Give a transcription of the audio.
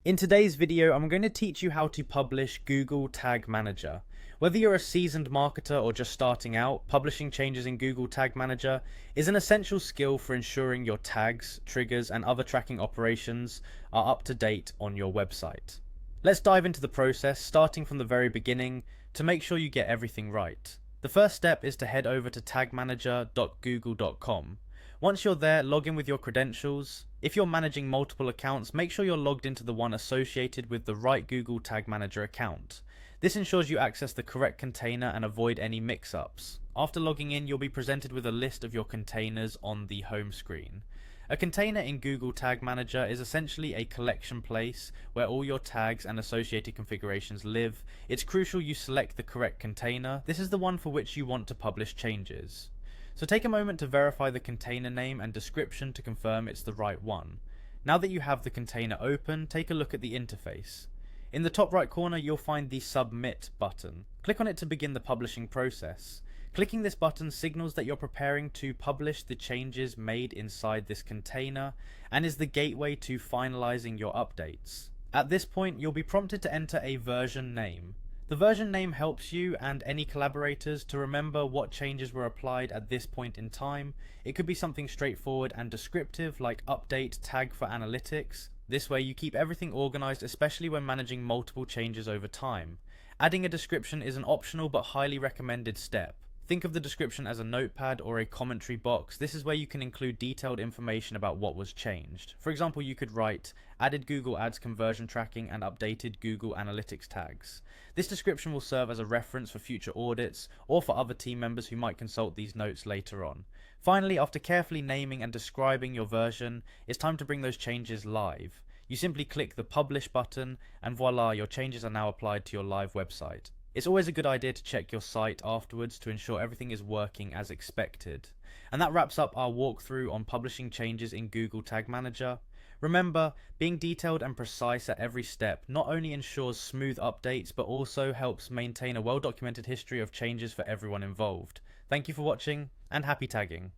In today's video, I'm going to teach you how to publish Google Tag Manager. Whether you're a seasoned marketer or just starting out, publishing changes in Google Tag Manager is an essential skill for ensuring your tags, triggers, and other tracking operations are up to date on your website. Let's dive into the process, starting from the very beginning, to make sure you get everything right. The first step is to head over to tagmanager.google.com. Once you're there, log in with your credentials. If you're managing multiple accounts, make sure you're logged into the one associated with the right Google Tag Manager account. This ensures you access the correct container and avoid any mix-ups. After logging in, you'll be presented with a list of your containers on the home screen. A container in Google Tag Manager is essentially a collection place where all your tags and associated configurations live. It's crucial you select the correct container. This is the one for which you want to publish changes. So take a moment to verify the container name and description to confirm it's the right one. Now that you have the container open, take a look at the interface. In the top right corner, you'll find the Submit button. Click on it to begin the publishing process. Clicking this button signals that you're preparing to publish the changes made inside this container and is the gateway to finalizing your updates. At this point, you'll be prompted to enter a version name. The version name helps you and any collaborators to remember what changes were applied at this point in time. It could be something straightforward and descriptive like update tag for analytics. This way you keep everything organized, especially when managing multiple changes over time. Adding a description is an optional but highly recommended step. Think of the description as a notepad or a commentary box. This is where you can include detailed information about what was changed. For example, you could write, added Google Ads conversion tracking and updated Google Analytics tags. This description will serve as a reference for future audits or for other team members who might consult these notes later on. Finally, after carefully naming and describing your version, it's time to bring those changes live. You simply click the Publish button and voila, your changes are now applied to your live website. It's always a good idea to check your site afterwards to ensure everything is working as expected. And that wraps up our walkthrough on publishing changes in Google Tag Manager. Remember, being detailed and precise at every step not only ensures smooth updates but also helps maintain a well-documented history of changes for everyone involved. Thank you for watching and happy tagging.